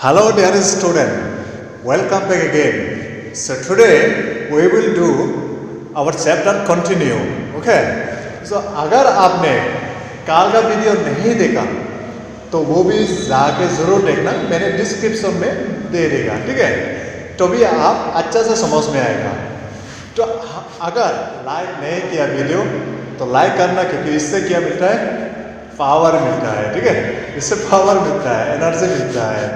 Hello dear student, welcome back again. So today we will do our chapter continue. Okay? So अगर आपने कल का video नहीं देखा तो वो भी जाके ज़रूर देखना, मैंने डिस्क्रिप्शन में दे देगा, ठीक है? तो भी आप अच्छा से समझ में आएगा. तो अगर लाइक नहीं किया वीडियो तो लाइक करना, क्योंकि इससे क्या मिलता है? पावर मिलता है, ठीक है? इससे पावर मिलता है, एनर्जी मिलता है.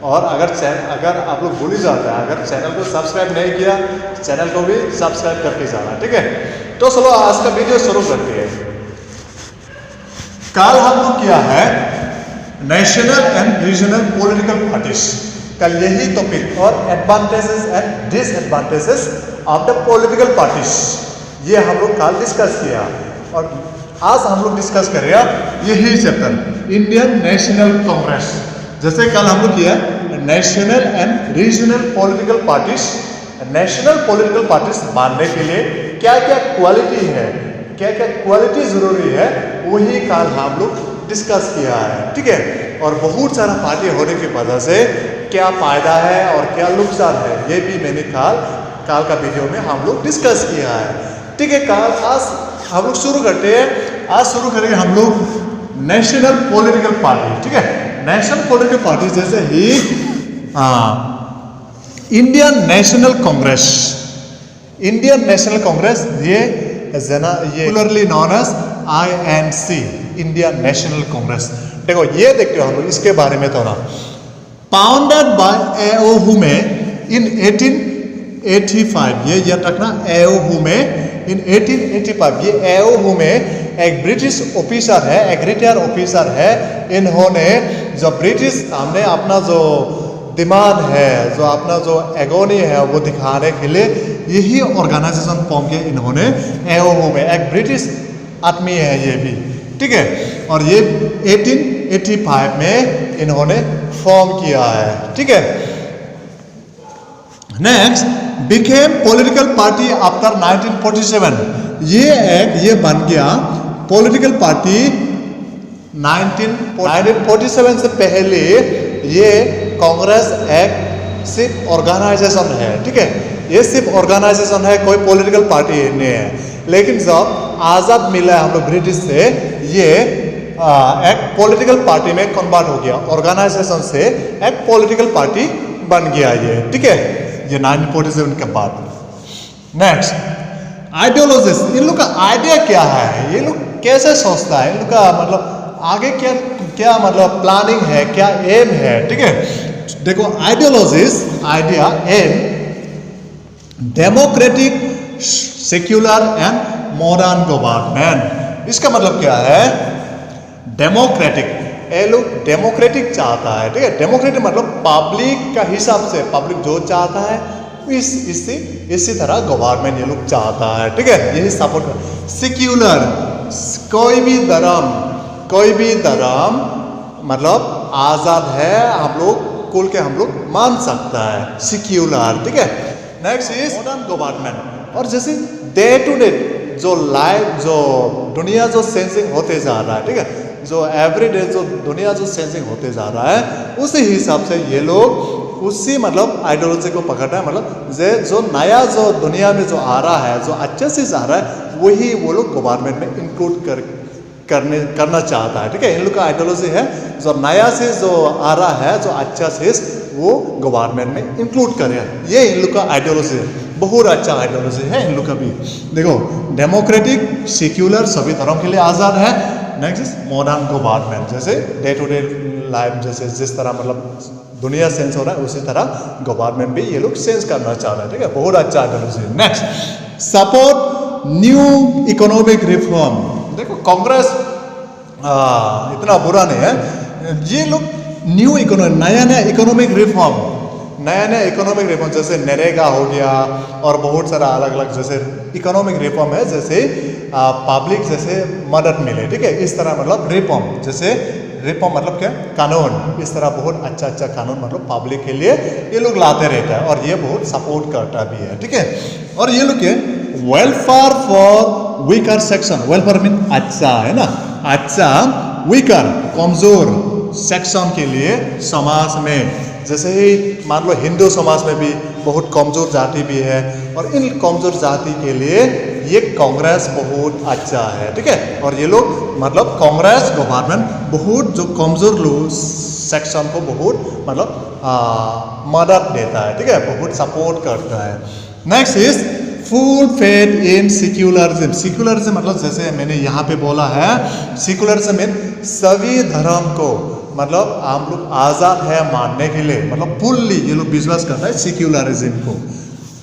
और अगर आप लोग भूल ही जाता है, अगर चैनल को सब्सक्राइब नहीं किया, चैनल को भी सब्सक्राइब करके जाना, ठीक है? तो चलो आज का वीडियो शुरू करते हैं. कल हम लोग किया है national and regional political parties. कल यही टॉपिक और advantages and disadvantages of the political parties, ये हम लोग कल डिस्कस किया. और आज हम लोग डिस्कस कर रहे हैं यही चैप्टर इंडियन नेशनल कांग्रेस. जैसे कल हम लोग किया national and regional political parties. National political parties मानने के लिए क्या क्या क्वालिटी है, क्या क्या क्वालिटी जरूरी है, वही कल हम लोग डिस्कस किया है, ठीक है? और बहुत सारा पार्टी होने की वजह से क्या फायदा है और क्या नुकसान है, ये भी मैंने कल का वीडियो में हम लोग डिस्कस किया है, ठीक है? कल आज हम लोग शुरू करते हैं. आज शुरू करेंगे हम लोग नेशनल पॉलिटिकल पार्टी, ठीक है? नेशनल पॉलिटिकल पार्टी जैसे ही Indian National Congress. Indian National Congress ये popularly known as INC, Indian National Congress. देखो ये देखते हो हम लोग इसके बारे में थोड़ा. Founded by A.O. हुमे इन 1885, ये याद रखना, A.O. हुमे इन 1885. ये A.O. हुमे एक ब्रिटिश ऑफिसर है, एक रिटायर ऑफिसर है. इन्होंने जो ब्रिटिश हमने अपना जो डिमांड है, जो अपना जो एगोनी है, वो दिखाने के लिए यही ऑर्गेनाइजेशन फॉर्म किया इन्होंने. A.O. हुमे एक ब्रिटिश आदमी है ये भी, ठीक है? और ये 1885 में इन्होंने फॉर्म किया है, ठीक है? Next became political party after 1947. ये बन गया पॉलिटिकल पार्टी 1947 से पहले. ये कांग्रेस एक सिर्फ ऑर्गेनाइजेशन है, ठीक है? ये सिर्फ ऑर्गेनाइजेशन है, कोई पॉलिटिकल पार्टी नहीं है. लेकिन जब आज़ाद मिला है हम लोग ब्रिटिश से, ये एक पॉलिटिकल पार्टी में कन्वर्ट हो गया. ऑर्गेनाइजेशन से एक पॉलिटिकल पार्टी बन गया ये, ठीक है? ये 1947 के बाद. Next ideologies. इन लोग का आइडिया क्या है, ये लोग कैसे सोचता है, इन लोग का मतलब आगे क्या क्या मतलब प्लानिंग है, क्या एम है, ठीक है? देखो ideologies, idea, aim democratic, secular and modern government. इसका मतलब क्या है? डेमोक्रेटिक. ये लोग डेमोक्रेटिक चाहता है, ठीक है? डेमोक्रेटिक मतलब पब्लिक का हिसाब से, पब्लिक जो चाहता है इसी तरह गवर्नमेंट ये लोग चाहता है, ठीक है? यही सपोर्ट कर. सेक्युलर, कोई भी धर्म मतलब आज़ाद है, हम लोग कुल के हम लोग मान सकता है, सेक्युलर, ठीक है? Next is modern government. और जैसे डे टू डे जो लाइफ, जो दुनिया जो चेंजिंग होते जा रहा है, ठीक है? जो एवरीडे जो दुनिया जो चेंजिंग होते जा रहा है, उसी हिसाब से ये लोग उसी मतलब आइडियोलॉजी को पकड़ना है. मतलब जो नया जो दुनिया में जो आ रहा है, जो अच्छे से आ रहा है, वही वो लोग गवर्नमेंट में इंक्लूड करना चाहता है, ठीक है? इन लोग का आइडियोलॉजी है जो नया से जो आ रहा है, जो अच्छा से वो गवर्नमेंट में इंक्लूड करे. ये इन लोग का आइडियोलॉजी है, बहुत अच्छा आइडियोलॉजी है इन लोग का भी. देखो डेमोक्रेटिक, सेक्युलर, सभी धर्म के लिए आज़ाद है. Next is modern government. जैसे डे टू डे लाइफ, जैसे जिस तरह मतलब दुनिया चेंज हो रहा है, उसी तरह गवर्नमेंट भी ये लोग चेंज करना चाह रहे हैं, ठीक है? बहुत अच्छा ideology. Next support new economic reform. देखो कांग्रेस इतना बुरा नहीं है, ये लोग न्यू नया इकोनॉमिक रिफॉर्म, जैसे नरेगा हो गया और बहुत सारा अलग अलग जैसे इकोनॉमिक रिफॉर्म है, जैसे पब्लिक जैसे मदद मिले, ठीक है? इस तरह मतलब रिफॉर्म, जैसे रिफॉर्म मतलब क्या, कानून. इस तरह बहुत अच्छा कानून मतलब पब्लिक के लिए ये लोग लाते रहता है, और ये बहुत सपोर्ट करता भी है, ठीक है? और ये लोग के welfare for weaker section. Welfare mean अच्छा है ना, अच्छा, वीकर कमजोर, सेक्शन के लिए समाज में, जैसे ही मान लो हिंदू समाज में भी बहुत कमज़ोर जाति भी है, और इन कमज़ोर जाति के लिए ये कांग्रेस बहुत अच्छा है, ठीक है। और ये लोग मतलब कांग्रेस गवर्नमेंट बहुत जो कमज़ोर लोग सेक्शन को बहुत मतलब मदद देता है, ठीक है, बहुत सपोर्ट करता है। Next is full faith in secularism. Secularism मतलब जैसे मैंने यहाँ पे बोला है, सेक्युलरिज्म इन सभी धर्म को मतलब हम लोग आज़ाद है मानने के लिए, मतलब फुल्ली ये लोग विश्वास करता है सेक्युलरिज्म को,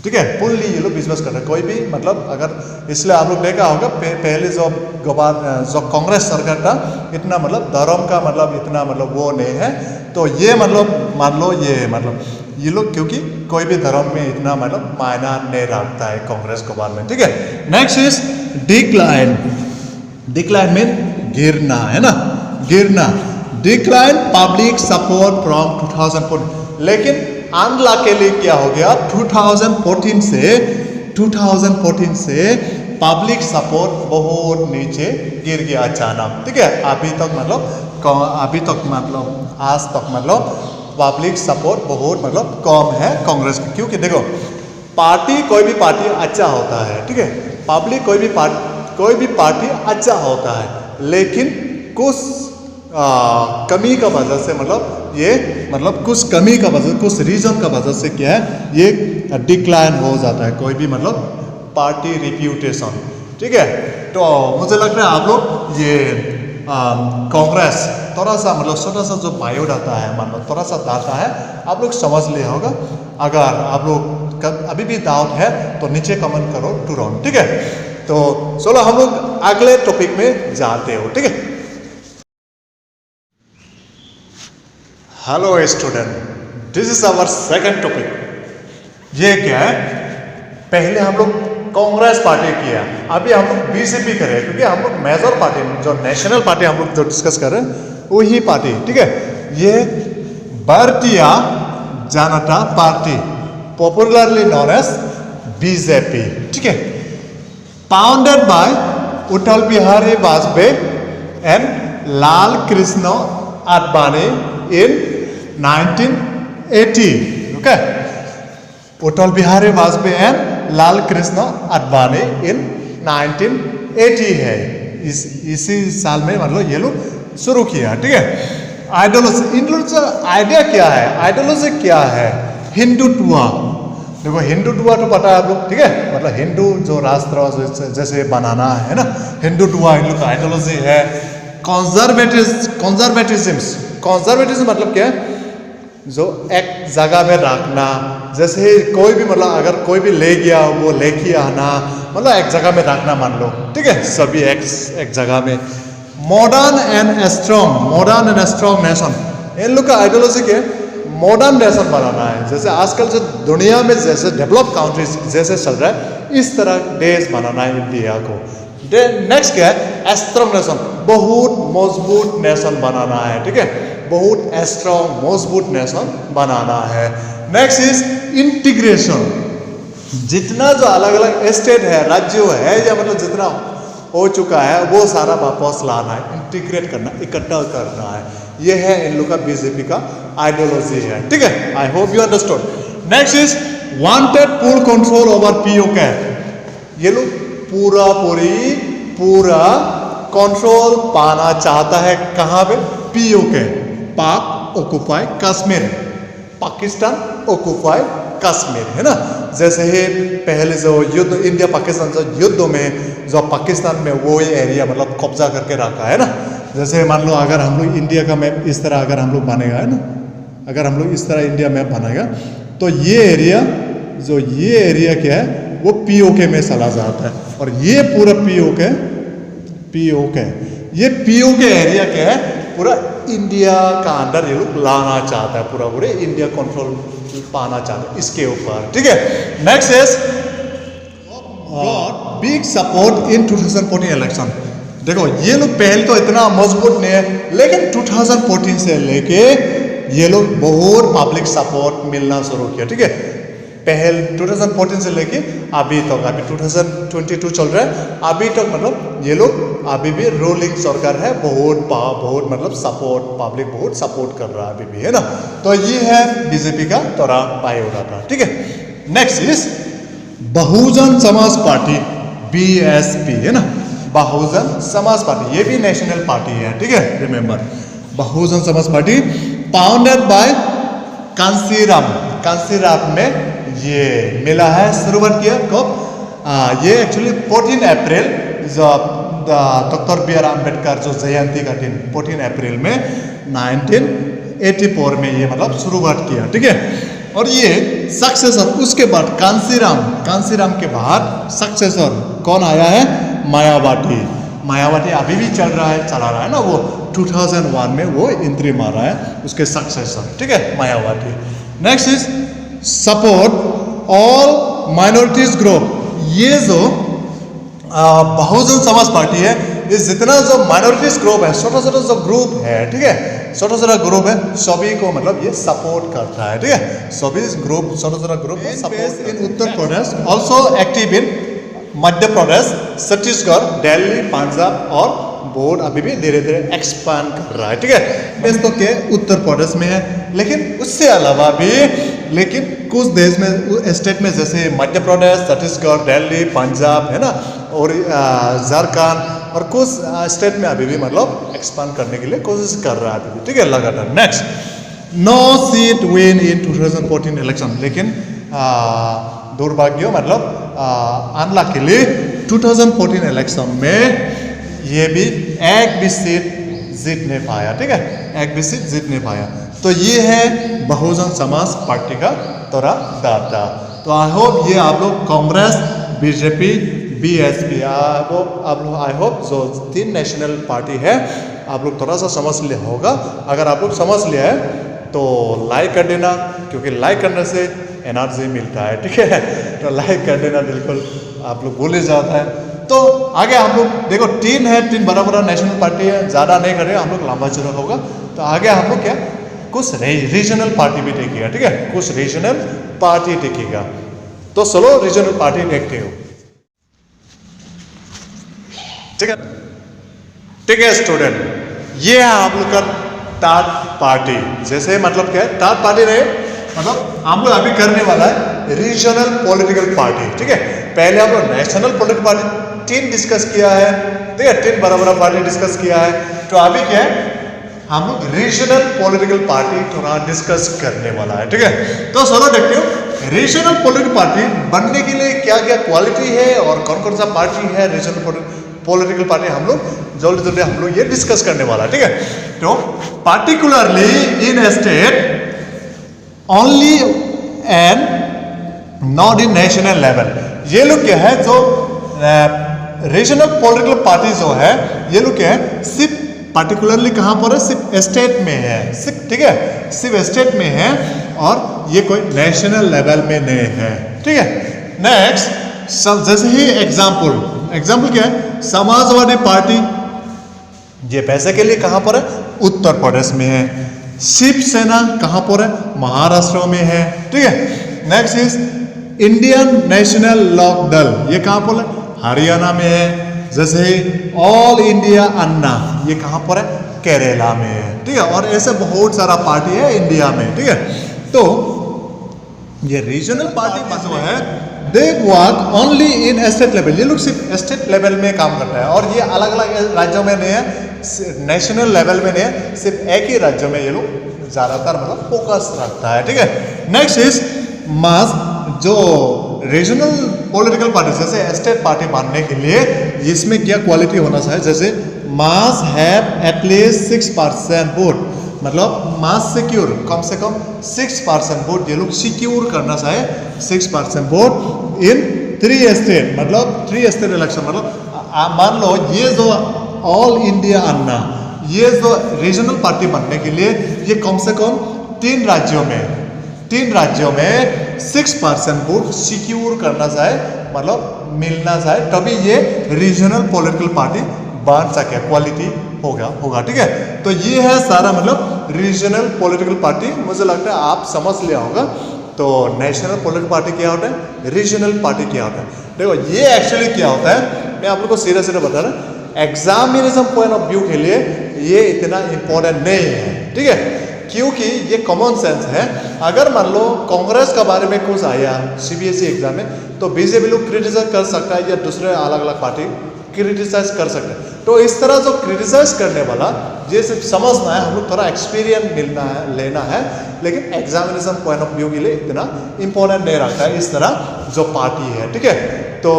ठीक है, फुल्ली ये लोग विश्वास करता है। कोई भी मतलब अगर इसलिए आप लोग देखा होगा पहले जो कांग्रेस सरकार था इतना मतलब धर्म का मतलब इतना मतलब वो नहीं है, तो ये मतलब मान लो ये लोग क्योंकि कोई भी धर्म में इतना मतलब मायना नहीं रखता है कांग्रेस गवर्नमेंट, ठीक है। Next is decline. Decline mean गिरना, है ना, गिरना। डिक्लाइन पब्लिक सपोर्ट फ्रॉम 2014, लेकिन अनलकीली क्या हो गया 2014 से पब्लिक सपोर्ट बहुत नीचे गिर गया अचानक, ठीक है। अभी तक मतलब आज तक मतलब पब्लिक सपोर्ट बहुत मतलब कम है कांग्रेस की, क्योंकि देखो पार्टी कोई भी पार्टी अच्छा होता है, ठीक है, पब्लिक कोई भी पार्टी अच्छा होता है, लेकिन कुछ कमी का वजह से मतलब कुछ कमी का वजह, कुछ रीजन का वजह से क्या है ये डिक्लाइन हो जाता है कोई भी मतलब पार्टी रिप्यूटेशन, ठीक है। तो मुझे लग रहा है आप लोग ये कांग्रेस थोड़ा सा मतलब छोटा सा जो बायोडाटा है मान लो थोड़ा सा डाटा है आप लोग समझ लिया होगा। अगर आप लोग अभी भी डाउट है तो नीचे कमेंट करो तुरंत, ठीक है। तो चलो हम लोग अगले टॉपिक में जाते हो, ठीक है। Hello student, this is our second topic. ये क्या है, पहले हम लोग कांग्रेस पार्टी किया, अभी हम लोग बीजेपी करें, क्योंकि हम लोग मेजर पार्टी जो नेशनल पार्टी हम लोग जो डिस्कस कर रहे हैं वही पार्टी, ठीक है। ये Bharatiya Janata party, popularly known as BJP, ठीक है, founded by Atal Bihari Vajpayee and Lal Krishna Advani in 1980, okay, Atal Bihari Vajpayee and Lal Krishna Advani in 1980 है, इसी साल में मतलब ये लोग शुरू किया, ठीक है। आइडियोलॉजी आइडिया क्या है, आइडियोलॉजी क्या है, हिंदुत्व। देखो हिंदुत्व तो पता है आप लोग, ठीक है, मतलब हिंदू जो राष्ट्र जैसे बनाना है ना, हिंदुत्व इन लोग का आइडियोलॉजी है। कंजर्वेटिज्म मतलब क्या है, जो एक जगह में रखना, जैसे कोई भी मतलब अगर कोई भी ले गया वो लेके आना, मतलब एक जगह में रखना मान लो, ठीक है, सभी एक जगह में। मॉडर्न एंड स्ट्रॉन्ग नेशन, इन लोग का आइडियोलॉजी क्या है, मॉडर्न नेशन बनाना है। जैसे आजकल जो दुनिया में जैसे डेवलप कंट्रीज जैसे चल रहा है इस तरह देश बनाना है इंडिया को। नेक्स्ट क्या है, स्ट्रॉन्ग नेशन, बहुत मजबूत नेशन बनाना है, ठीक है, बहुत स्ट्रॉन्ग मजबूत नेशन बनाना है। नेक्स्ट इज इंटीग्रेशन, जितना जो अलग अलग स्टेट है, राज्य है, या मतलब जितना हो चुका है वो सारा वापस लाना है, इंटीग्रेट करना, इकट्ठा करना है, ये है इन लोग का बीजेपी का आइडियोलॉजी है, ठीक है। I hope you understood. Next is wanted full control over PoK, ये लोग पूरा कंट्रोल पाना चाहता है, कहाँ पे, पीओके, पाक ऑक्युपाई कश्मीर, पाकिस्तान ऑक्युपाई कश्मीर, है ना। जैसे ही पहले जो युद्ध इंडिया पाकिस्तान जो युद्ध में जो पाकिस्तान में वो एरिया मतलब कब्जा करके रखा है ना, जैसे मान लो अगर हम लोग इंडिया का मैप इस तरह अगर हम लोग बनेगा, है ना, अगर हम लोग इस तरह इंडिया मैप बनेगा तो ये एरिया क्या है वो पीओके में चला जाता है, और ये पूरा पीओके ये पीओके एरिया क्या है पूरा इंडिया का अंदर ये लोग लाना चाहता है, पूरे इंडिया कंट्रोल पाना चाहता है इसके ऊपर, ठीक है। Next is big support in 2014 election. देखो ये लोग पहले तो इतना मजबूत नहीं है, लेकिन 2014 से लेके ये लोग बहुत पब्लिक सपोर्ट मिलना शुरू किया, ठीक है। पहले 2014 से लेके अभी तक, अभी 2022 चल रहा है, अभी तक मतलब ये लोग अभी भी रूलिंग सरकार है, बहुत मतलब सपोर्ट, पब्लिक बहुत सपोर्ट कर रहा है अभी भी, है ना। तो ये है बीजेपी का तोरा बायोडाटा, ठीक है। Next is Bahujan Samaj party, BSP, है ना। बहुजन समाज पार्टी ये भी नेशनल पार्टी है, ठीक है, remember. Bahujan Samaj party founded by Kanshiram में ये मिला है, शुरुआत किया कब, ये एक्चुअली 14 अप्रैल डॉक्टर बी आर अम्बेडकर जो जयंती का दिन 14 अप्रैल में 1984 में ये मतलब शुरुआत किया, ठीक है। और ये सक्सेसर उसके बाद कांसीराम के बाद सक्सेसर कौन आया है, मायावती अभी भी चला रहा है ना, वो 2001 में वो एंट्री मारा है, उसके सक्सेसर, ठीक है, Mayawati. Next is support all minorities group, ये जो बहुजन समाज पार्टी है, ये जितना जो माइनॉरिटीज ग्रुप है, छोटा छोटा जो ग्रुप है, ठीक है, छोटा छोटा ग्रुप है, सभी को मतलब ये सपोर्ट करता है, ठीक है, सभी ग्रुप छोटा छोटा group support. In Uttar Pradesh also active in Madhya Pradesh, Chhattisgarh, Delhi, Punjab और बोर्ड अभी भी धीरे धीरे एक्सपांड कर रहा है, ठीक है। बेस तो क्या उत्तर प्रदेश में है, लेकिन उससे अलावा भी लेकिन कुछ देश में स्टेट में जैसे मध्य प्रदेश, छत्तीसगढ़, दिल्ली, पंजाब, है ना, और झारखंड और कुछ स्टेट में अभी भी मतलब एक्सपांड करने के लिए कोशिश कर रहा है अभी भी, ठीक है, लगातार। Next, no seat win in 2014 election, लेकिन दुर्भाग्य मतलब अनलकीली 2014 इलेक्शन में ये भी एक भी सीट जीत नहीं पाया, ठीक है, एक भी सीट जीत नहीं पाया। तो ये है बहुजन समाज पार्टी का तोरा डाटा। तो आई होप ये आप लोग कांग्रेस, बीजेपी, बीएसपी आप लोग आई होप जो 3 नेशनल पार्टी है आप लोग थोड़ा सा समझ लिया होगा। अगर आप लोग समझ लिया है तो लाइक कर देना, क्योंकि लाइक करने से एनर्जी मिलता है, ठीक है, तो लाइक कर देना, बिल्कुल आप लोग भूल ही जाता है। तो आगे हम लोग देखो 3 है, 3 बड़ा बड़ा नेशनल पार्टी है, ज़्यादा नहीं करेंगे हम लोग, लंबा चौड़ा होगा। तो आगे हम लोग क्या कुछ रीजनल पार्टी भी देखेगा, ठीक है, कुछ रीजनल पार्टी देखेगा। तो चलो रीजनल पार्टी देखते हो, ठीक है, ठीक है स्टूडेंट। ये है आप लोग का थर्ड पार्टी, जैसे मतलब क्या है थर्ड पार्टी रहे, मतलब हम लोग अभी करने वाला है रीजनल पॉलिटिकल पार्टी, ठीक है। पहले हम लोग नेशनल पॉलिटिकल पार्टी 3 डिस्कस किया है, ठीक है, 3 बड़ा बड़ा पार्टी डिस्कस किया है। तो अभी क्या है हम लोग रीजनल पॉलिटिकल पार्टी थोड़ा डिस्कस करने वाला है, ठीक है। तो चलो देखते हो रीजनल पॉलिटिकल पार्टी बनने के लिए क्या क्या क्वालिटी है और कौन कौन सा पार्टी है रीजनल पॉलिटिकल पार्टी, हम लोग जल्दी जल्दी हम लोग ये डिस्कस करने वाला है, ठीक है। तो particularly in state only and not in national level, ये लोग क्या है जो रीजनल पॉलिटिकल पार्टी जो है ये लोग क्या है सिर्फ पार्टिकुलरली कहाँ पर है, सिर्फ स्टेट में है, सिर्फ, ठीक है, सिर्फ स्टेट में है और ये कोई नेशनल लेवल में नहीं है, ठीक है। नेक्स्ट जैसे ही एग्जाम्पल क्या है, समाजवादी पार्टी ये पैसे के लिए कहाँ पर है, उत्तर प्रदेश में है। शिवसेना कहाँ पर है, महाराष्ट्र में है, ठीक है। नेक्स्ट इज इंडियन नेशनल लोक दल, ये कहाँ पर है, हरियाणा में है। जैसे ऑल इंडिया अन्ना ये कहाँ पर है, केरला में है, ठीक है। और ऐसे बहुत सारा पार्टी है इंडिया में, ठीक है। तो ये रीजनल पार्टी जो है they work only in state level, ये लोग सिर्फ स्टेट लेवल में काम करता है और ये अलग अलग राज्यों में नहीं है, नेशनल लेवल में नहीं है, सिर्फ एक ही राज्य में ये लोग ज़्यादातर मतलब फोकस रखता है, ठीक है। नेक्स्ट इज मास, जो रीजनल पॉलिटिकल पार्टी जैसे स्टेट पार्टी बनने के लिए इसमें क्या क्वालिटी होना चाहिए, जैसे मास हैव एटलीस्ट 6% वोट, मतलब मास सिक्योर कम से कम 6% वोट ये लोग सिक्योर करना चाहिए, 6% वोट इन 3 स्टेट, मतलब 3 स्टेट इलेक्शन, मतलब मान लो ये जो ऑल इंडिया अन्ना ये जो रीजनल पार्टी बनने के लिए ये कम से कम 3 राज्यों में 6% वोट सिक्योर करना चाहिए, मतलब मिलना चाहिए, तभी ये रीजनल पॉलिटिकल पार्टी बन सके, क्वालिटी होगा, ठीक है। तो ये है सारा मतलब रीजनल पॉलिटिकल पार्टी, मुझे लगता है आप समझ लिया होगा। तो नेशनल पॉलिटिकल पार्टी क्या होता है, रीजनल पार्टी क्या होता है। देखो ये एक्चुअली क्या होता है, मैं आप लोग को सीधे सीधे बता रहा हूँ। एग्जामिनेशन पॉइंट ऑफ व्यू के लिए ये इतना इम्पोर्टेंट नहीं है, ठीक है, क्योंकि ये कॉमन सेंस है। अगर मान लो कांग्रेस के बारे में कुछ आया सीबीएसई एग्जाम में, तो बीजेपी लोग क्रिटिसाइज कर सकता है या दूसरे अलग अलग पार्टी क्रिटिसाइज कर सकते हैं। तो इस तरह जो क्रिटिसाइज करने वाला ये सिर्फ समझना है, हम लोग थोड़ा एक्सपीरियंस मिलना है, लेना है, लेकिन एग्जामिनेशन पॉइंट ऑफ व्यू के लिए इतना इंपॉर्टेंट नहीं रखता है इस तरह जो पार्टी है, ठीक है। तो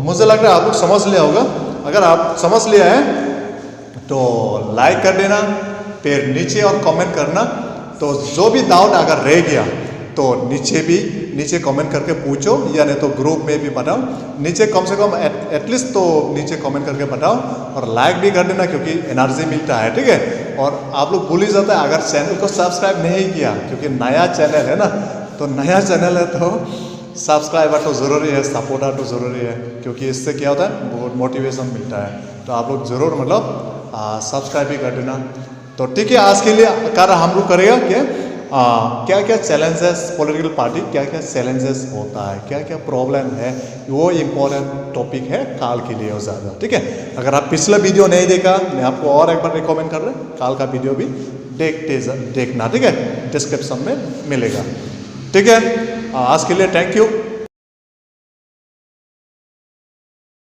मुझे लग रहा है आप लोग समझ लिया होगा। अगर आप समझ लिया है तो लाइक कर देना, फिर नीचे और कमेंट करना। तो जो भी डाउट अगर रह गया तो नीचे कमेंट करके पूछो, या नहीं तो ग्रुप में भी बताओ। नीचे कम से कम एटलीस्ट तो नीचे कमेंट करके बताओ, और लाइक भी कर देना क्योंकि एनर्जी मिलता है, ठीक है। और आप लोग भूल ही जाते हैं अगर चैनल को सब्सक्राइब नहीं किया, क्योंकि नया चैनल है ना, तो नया चैनल है तो सब्सक्राइबर तो ज़रूरी है, सपोर्टर तो ज़रूरी है, क्योंकि इससे क्या होता है बहुत मोटिवेशन मिलता है। तो आप लोग ज़रूर मतलब सब्सक्राइब भी कर देना। तो ठीक है, आज के लिए कार्य हम लोग करेगा कि क्या क्या चैलेंजेस पॉलिटिकल पार्टी क्या क्या चैलेंजेस होता है, क्या क्या प्रॉब्लम है, वो इम्पोर्टेंट टॉपिक है काल के लिए ज़्यादा, ठीक है। अगर आप पिछला वीडियो नहीं देखा, मैं आपको और एक बार रिकमेंड कर रहा हूँ, काल का वीडियो भी देखना, ठीक है, डिस्क्रिप्शन में मिलेगा, ठीक है। आज के लिए थैंक यू।